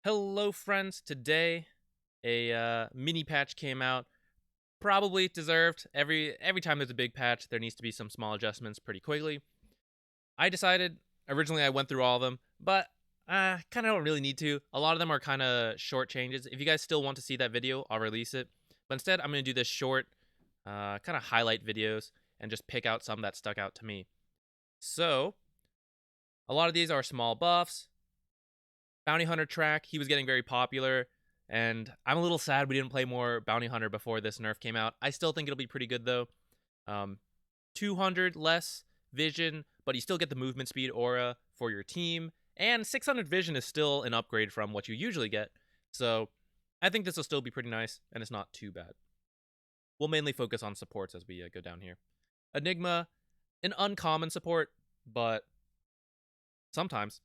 Hello friends, today a mini patch came out, probably deserved. Every time there's a big patch, there needs to be some small adjustments pretty quickly. I decided, originally I went through all of them, but kind of don't really need to. A lot of them are kind of short changes. If you guys still want to see that video, I'll release it. But instead, I'm going to do this short, kind of highlight videos and just pick out some that stuck out to me. So, a lot of these are small buffs. Bounty Hunter track, he was getting very popular, and I'm a little sad we didn't play more Bounty Hunter before this nerf came out. I still think it'll be pretty good though. 200 less vision, but you still get the movement speed aura for your team, and 600 vision is still an upgrade from what you usually get. So I think this will still be pretty nice, and it's not too bad. We'll mainly focus on supports as we go down here. Enigma, an uncommon support, but sometimes.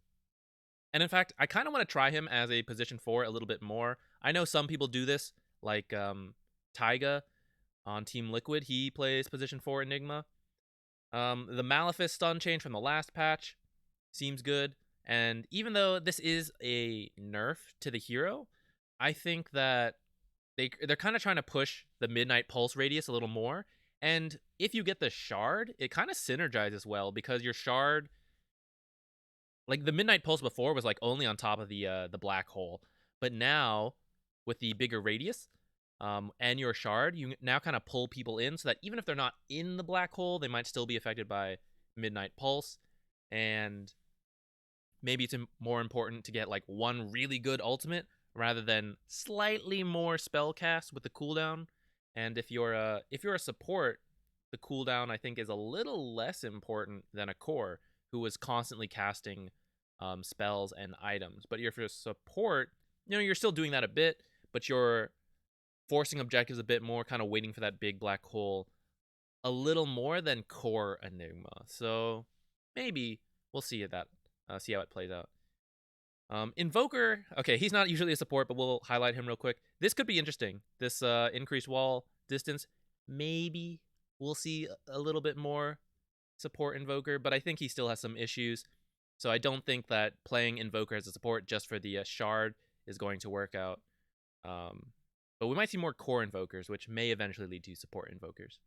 And in fact, I kind of want to try him as a position 4 a little bit more. I know some people do this, like Taiga on Team Liquid. He plays position 4 Enigma. The Malefice stun change from the last patch seems good. And even though this is a nerf to the hero, I think that they're kind of trying to push the Midnight Pulse radius a little more. And if you get the Shard, it kind of synergizes well because your Shard, like the Midnight Pulse before was like only on top of the black hole, but now with the bigger radius and your Shard, you now kind of pull people in so that even if they're not in the black hole, they might still be affected by Midnight Pulse. And maybe it's more important to get like one really good ultimate rather than slightly more spell cast with the cooldown. And if you're a support, the cooldown I think is a little less important than a core who was constantly casting spells and items. But if you're a support, you're still doing that a bit, but you're forcing objectives a bit more, kind of waiting for that big black hole a little more than core Enigma. So maybe we'll see see how it plays out. Invoker, okay, he's not usually a support, but we'll highlight him real quick. This could be interesting. This increased wall distance, maybe we'll see a little bit more support Invoker, but I think he still has some issues. So I don't think that playing Invoker as a support just for the Shard is going to work out. But we might see more core Invokers, which may eventually lead to support Invokers.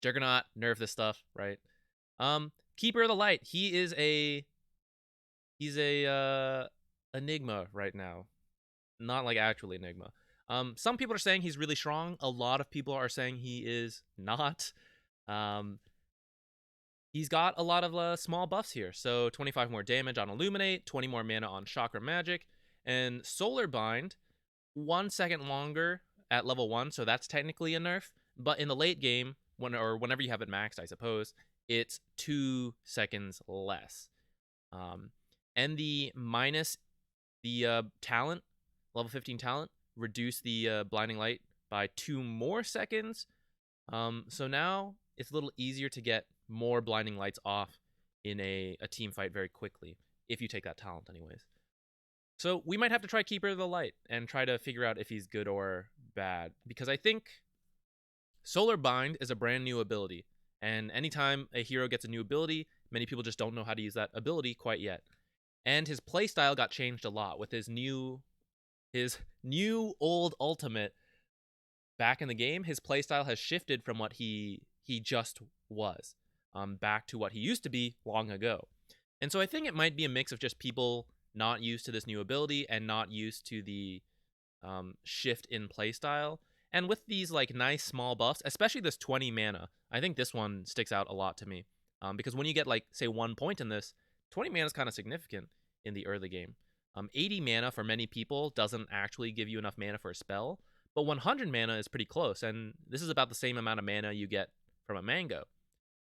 Juggernaut, nerf this stuff, right? Keeper of the Light, he's a Enigma right now. Not like actually Enigma. Some people are saying he's really strong. A lot of people are saying he is not. He's got a lot of small buffs here. So 25 more damage on Illuminate, 20 more mana on Chakra Magic, and Solar Bind, 1 second longer at level 1, so that's technically a nerf. But in the late game, whenever you have it maxed, I suppose, it's 2 seconds less. And the minus the talent, level 15 talent, reduce the blinding light by 2 more seconds. So now it's a little easier to get more blinding lights off in a team fight very quickly, if you take that talent anyways. So we might have to try Keeper of the Light and try to figure out if he's good or bad, because I think Solar Bind is a brand new ability, and anytime a hero gets a new ability, many people just don't know how to use that ability quite yet. And his playstyle got changed a lot with his new old ultimate back in the game. His playstyle has shifted from what he just was back to what he used to be long ago. And so I think it might be a mix of just people not used to this new ability and not used to the shift in playstyle. And with these like nice small buffs, especially this 20 mana, I think this one sticks out a lot to me. Because when you get like, say, 1 point in this, 20 mana is kind of significant in the early game. 80 mana for many people doesn't actually give you enough mana for a spell, but 100 mana is pretty close, and this is about the same amount of mana you get from a mango.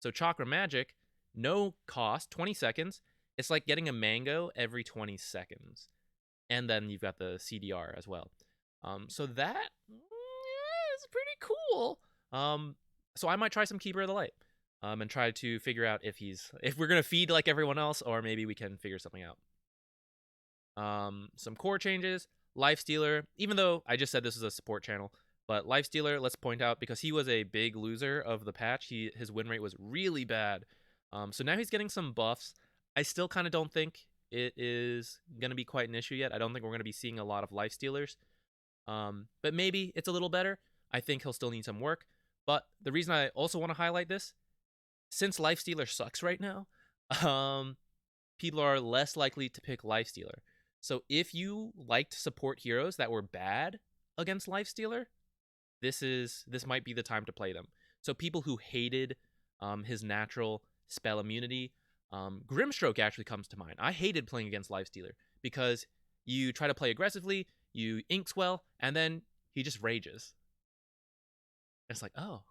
So Chakra Magic, no cost, 20 seconds. It's like getting a mango every 20 seconds. And then you've got the CDR as well. So that is pretty cool. So I might try some Keeper of the Light. And try to figure out if we're gonna feed like everyone else, or maybe we can figure something out. Some core changes. Lifestealer, even though I just said this is a support channel, but Lifestealer, let's point out, because he was a big loser of the patch, his win rate was really bad. So now he's getting some buffs. I still kind of don't think it is going to be quite an issue yet. I don't think we're going to be seeing a lot of Lifestealers. But maybe it's a little better. I think he'll still need some work. But the reason I also want to highlight this, since Lifestealer sucks right now, people are less likely to pick Lifestealer. So if you liked support heroes that were bad against Lifestealer, this might be the time to play them. So people who hated his natural spell immunity, Grimstroke actually comes to mind. I hated playing against Lifestealer because you try to play aggressively, you Inkswell, and then he just rages. And it's like, oh,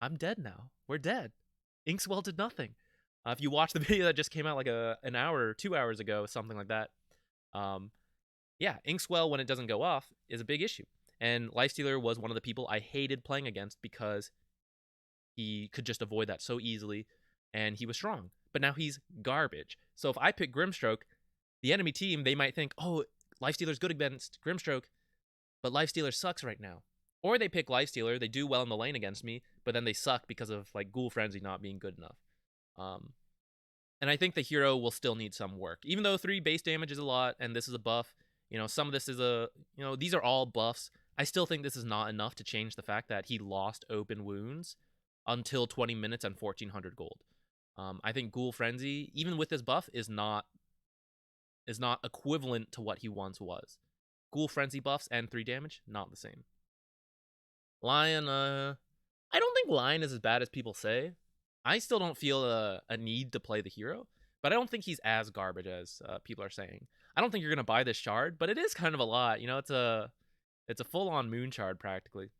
I'm dead now. We're dead. Inkswell did nothing. If you watch the video that just came out like an hour or 2 hours ago, something like that, yeah, Inkswell, when it doesn't go off, is a big issue. And Lifestealer was one of the people I hated playing against because he could just avoid that so easily, and he was strong. But now he's garbage. So if I pick Grimstroke, the enemy team, they might think, oh, Lifestealer's good against Grimstroke, but Lifestealer sucks right now. Or they pick Lifestealer, they do well in the lane against me, but then they suck because of like Ghoul Frenzy not being good enough. And I think the hero will still need some work. Even though 3 base damage is a lot, and this is a buff, some of this is these are all buffs. I still think this is not enough to change the fact that he lost open wounds until 20 minutes and 1,400 gold. I think Ghoul Frenzy, even with this buff, is not equivalent to what he once was. Ghoul Frenzy buffs and 3 damage, not the same. Lion, I don't think Lion is as bad as people say. I still don't feel a need to play the hero, but I don't think he's as garbage as people are saying. I don't think you're going to buy this shard, but it is kind of a lot. It's a full-on moon shard practically.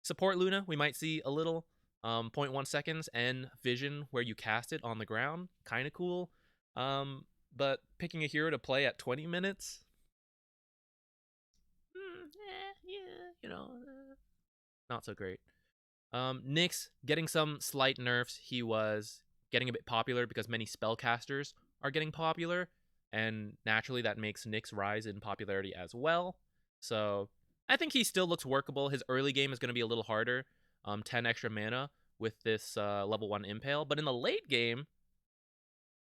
Support Luna, we might see a little 0.1 seconds and vision where you cast it on the ground. Kind of cool. But picking a hero to play at 20 minutes, not so great. Nyx getting some slight nerfs. He was getting a bit popular because many spellcasters are getting popular, and naturally that makes Nyx rise in popularity as well. So I think he still looks workable. His early game is going to be a little harder, 10 extra mana with this level 1 Impale, but in the late game,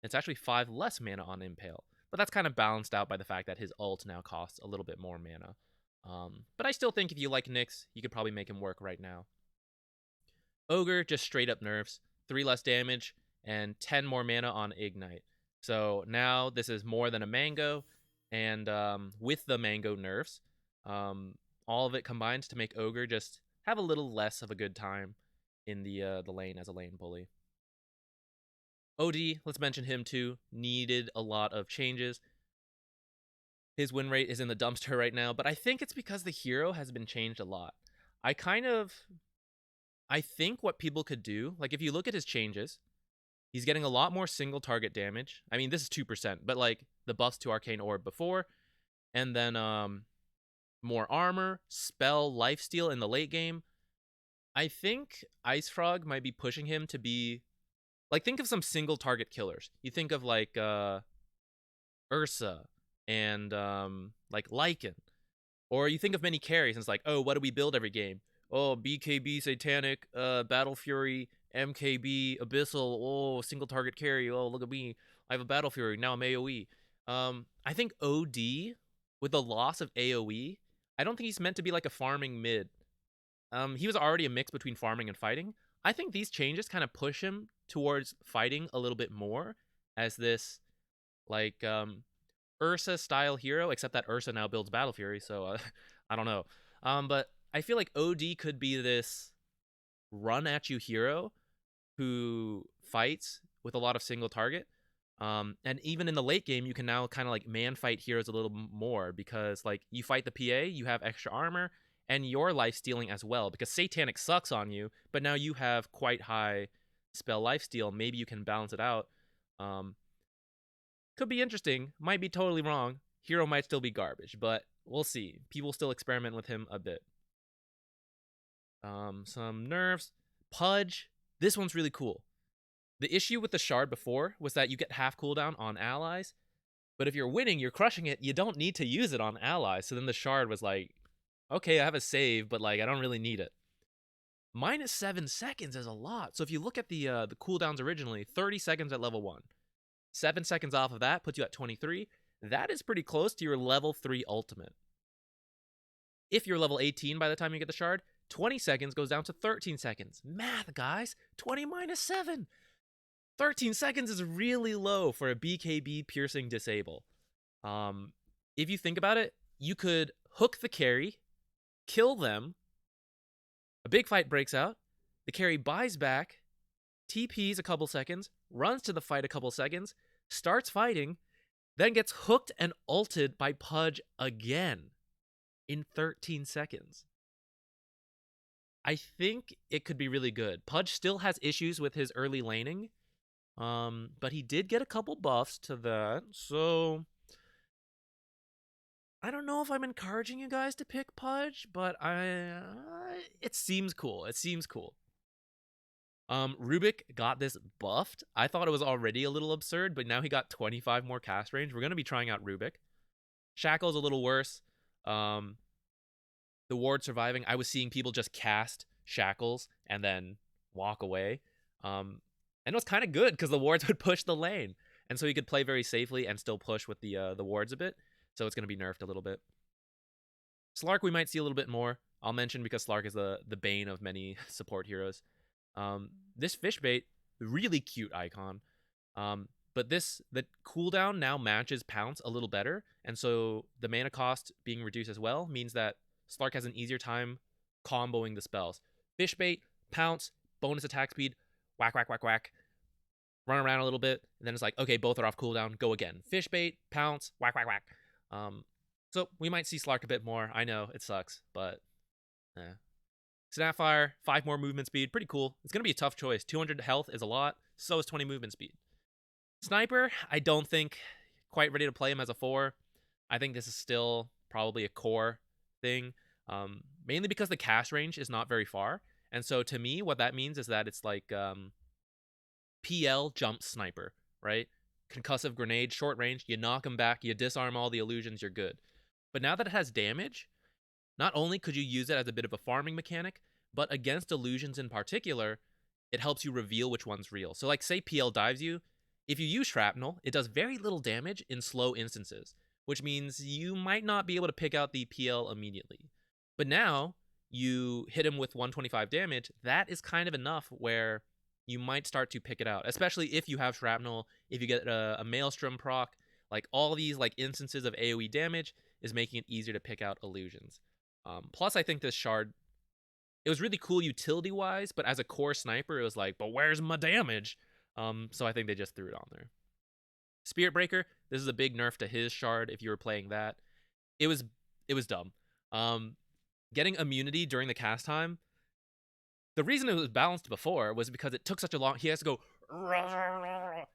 it's actually 5 less mana on Impale. But that's kind of balanced out by the fact that his ult now costs a little bit more mana. But I still think if you like Nyx, you could probably make him work right now. Ogre just straight up nerfs, 3 less damage, and 10 more mana on Ignite. So now this is more than a Mango, and with the Mango nerfs, all of it combines to make Ogre just have a little less of a good time in the lane as a lane bully. OD, let's mention him too, needed a lot of changes. His win rate is in the dumpster right now, but I think it's because the hero has been changed a lot. I think what people could do, like if you look at his changes, he's getting a lot more single target damage. I mean, this is 2%, but like the buffs to Arcane Orb before, and then more armor, spell, lifesteal in the late game. I think Ice Frog might be pushing him to be, like, think of some single target killers. You think of like Ursa and like Lycan, or you think of many carries and it's like, oh, what do we build every game? Oh, BKB Satanic, Battle Fury, MKB, Abyssal, oh, single target carry, oh, look at me, I have a Battle Fury, now I'm AoE. I think OD, with the loss of AoE, I don't think he's meant to be like a farming mid. He was already a mix between farming and fighting. I think these changes kind of push him towards fighting a little bit more as this, like, Ursa-style hero, except that Ursa now builds Battle Fury, so I don't know. But I feel like OD could be this run-at-you hero who fights with a lot of single target. And even in the late game, you can now kind of like man-fight heroes a little more because like you fight the PA, you have extra armor, and you're life-stealing as well because Satanic sucks on you, but now you have quite high spell lifesteal. Maybe you can balance it out. Could be interesting. Might be totally wrong. Hero might still be garbage, but we'll see. People still experiment with him a bit. Some nerfs. Pudge. This one's really cool. The issue with the shard before was that you get half cooldown on allies, but if you're winning, you're crushing it, you don't need to use it on allies. So then the shard was like, okay, I have a save, but like I don't really need it. -7 seconds is a lot. So if you look at the cooldowns originally, 30 seconds at level 1, 7 seconds off of that puts you at 23. That is pretty close to your level 3 ultimate. If you're level 18 by the time you get the shard, 20 seconds goes down to 13 seconds. Math, guys. 20 minus 7. 13 seconds is really low for a BKB piercing disable. If you think about it, you could hook the carry, kill them, a big fight breaks out, the carry buys back, TPs a couple seconds, runs to the fight a couple seconds, starts fighting, then gets hooked and ulted by Pudge again in 13 seconds. I think it could be really good. Pudge still has issues with his early laning, but he did get a couple buffs to that, so I don't know if I'm encouraging you guys to pick Pudge, but it seems cool. It seems cool. Rubik got this buffed. I thought it was already a little absurd, but now he got 25 more cast range. We're going to be trying out Rubik. Shackle's a little worse. The ward surviving, I was seeing people just cast Shackles and then walk away. And it was kind of good because the wards would push the lane. And so he could play very safely and still push with the wards a bit. So it's going to be nerfed a little bit. Slark we might see a little bit more. I'll mention because Slark is the bane of many support heroes. This fish bait, really cute icon. But the cooldown now matches Pounce a little better. And so the mana cost being reduced as well means that Slark has an easier time comboing the spells. Fish bait, Pounce, bonus attack speed, whack, whack, whack, whack. Run around a little bit, and then it's like, okay, both are off cooldown, go again. Fish bait, Pounce, whack, whack, whack. So we might see Slark a bit more. I know, it sucks, but Snapfire, 5 more movement speed, pretty cool. It's going to be a tough choice. 200 health is a lot, so is 20 movement speed. Sniper, I don't think quite ready to play him as a 4. I think this is still probably a core thing, mainly because the cast range is not very far. And so to me, what that means is that it's like PL jump sniper, right? Concussive grenade, short range, you knock him back, you disarm all the illusions, you're good. But now that it has damage, not only could you use it as a bit of a farming mechanic, but against illusions in particular, it helps you reveal which one's real. So like say PL dives you, if you use shrapnel, it does very little damage in slow instances, which means you might not be able to pick out the PL immediately. But now you hit him with 125 damage, that is kind of enough where you might start to pick it out, especially if you have shrapnel, if you get a maelstrom proc, like all these like instances of AoE damage is making it easier to pick out illusions. Plus, I think this shard, it was really cool utility-wise, but as a core sniper, it was like, but where's my damage? So I think they just threw it on there. Spirit Breaker, this is a big nerf to his shard if you were playing that. It was dumb. Getting immunity during the cast time, the reason it was balanced before was because it took such a long, he has to go,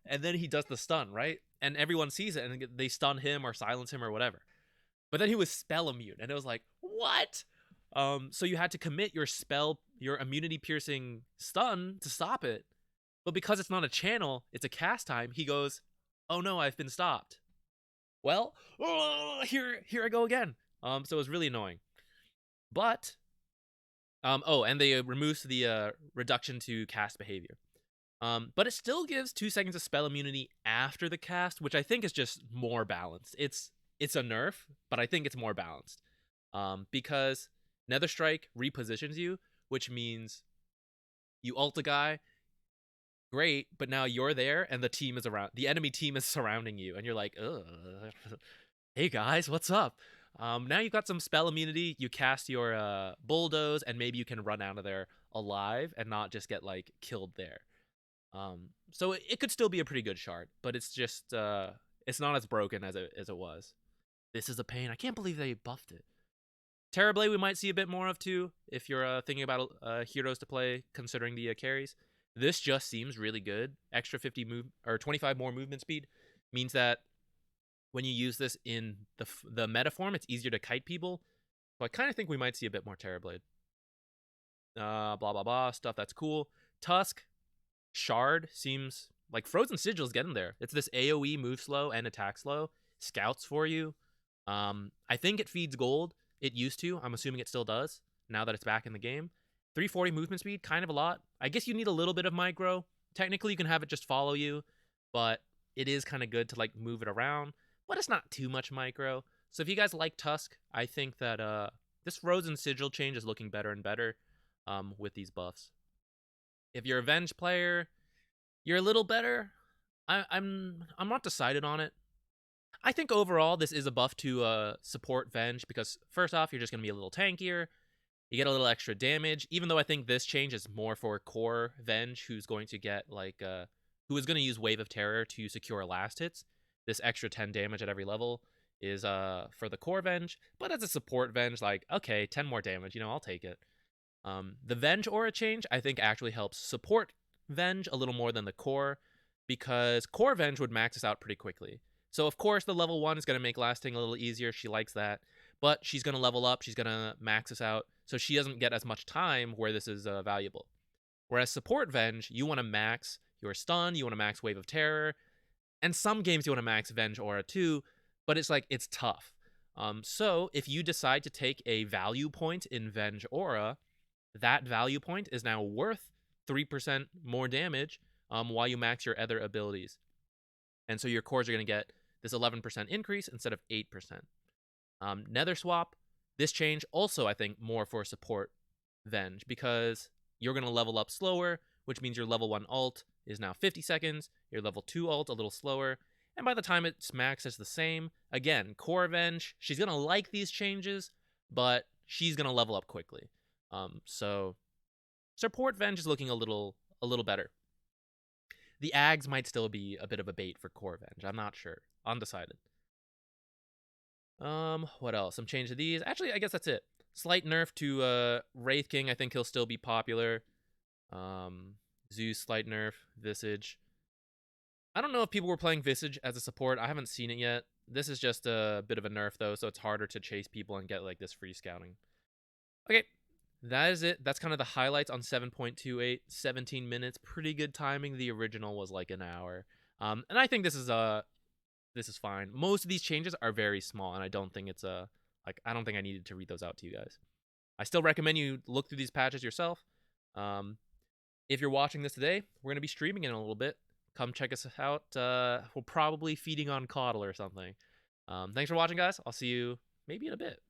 and then he does the stun, right? And everyone sees it, and they stun him or silence him or whatever. But then he was spell immune, and it was like, what? So you had to commit your immunity piercing stun to stop it. But because it's not a channel, it's a cast time, he goes, oh no, I've been stopped. Well, here I go again. So it was really annoying. But, and they removed the reduction to cast behavior. But it still gives 2 seconds of spell immunity after the cast, which I think is just more balanced. It's a nerf, but I think it's more balanced. Because Nether Strike repositions you, which means you ult a guy, great, but now you're there and the enemy team is surrounding you, and you're like, ugh, hey guys, what's up? Now you've got some spell immunity, you cast your bulldoze, and maybe you can run out of there alive and not just get like killed there. So it could still be a pretty good shard, but it's just it's not as broken as it was. This is a pain. I can't believe they buffed it. Terrorblade we might see a bit more of too, if you're thinking about heroes to play, considering the carries. This just seems really good. Extra 25 more movement speed means that when you use this in the meta form, it's easier to kite people. So I kind of think we might see a bit more Terrorblade. Blah, blah, blah, stuff that's cool. Tusk, Shard seems like Frozen Sigil's getting there. It's this AoE move slow and attack slow. Scouts for you. I think it feeds gold. It used to. I'm assuming it still does now that it's back in the game. 340 movement speed, kind of a lot. I guess you need a little bit of micro. Technically, you can have it just follow you, but it is kind of good to like move it around, but it's not too much micro. So if you guys like Tusk, I think that this Rose and Sigil change is looking better and better with these buffs. If you're a Venge player, you're a little better. I'm not decided on it. I think overall this is a buff to support Venge because first off, you're just gonna be a little tankier. You get a little extra damage, even though I think this change is more for core Venge, who's going to get like who is going to use Wave of Terror to secure last hits. This extra 10 damage at every level is for the core Venge, but as a support Venge, like okay, 10 more damage, I'll take it. The Venge aura change I think actually helps support Venge a little more than the core, because core Venge would max us out pretty quickly. So of course the level 1 is going to make lasting a little easier. She likes that. But she's going to level up. She's going to max us out. So she doesn't get as much time where this is valuable. Whereas support Venge, you want to max your stun. You want to max Wave of Terror. And some games you want to max Venge Aura too. But it's like, it's tough. So if you decide to take a value point in Venge Aura, that value point is now worth 3% more damage while you max your other abilities. And so your cores are going to get this 11% increase instead of 8%. Nether Swap, this change also, I think, more for support Venge, because you're going to level up slower, which means your level 1 ult is now 50 seconds, your level 2 ult a little slower, and by the time it's maxed, it's the same. Again, core Venge, she's going to like these changes, but she's going to level up quickly. So support Venge is looking a little better. The Ags might still be a bit of a bait for core Venge. I'm not sure. Undecided. What else? Some change to these. Actually, I guess that's it. Slight nerf to Wraith King. I think he'll still be popular. Zeus, slight nerf. Visage. I don't know if people were playing Visage as a support. I haven't seen it yet. This is just a bit of a nerf, though, so it's harder to chase people and get, like, this free scouting. Okay, that is it. That's kind of the highlights on 7.28. 17 minutes. Pretty good timing. The original was, like, an hour. And I think this is fine. Most of these changes are very small, and I don't think it's I don't think I needed to read those out to you guys. I still recommend you look through these patches yourself. If you're watching this today, we're going to be streaming in a little bit. Come check us out. We're probably feeding on KotL or something. Thanks for watching, guys. I'll see you maybe in a bit.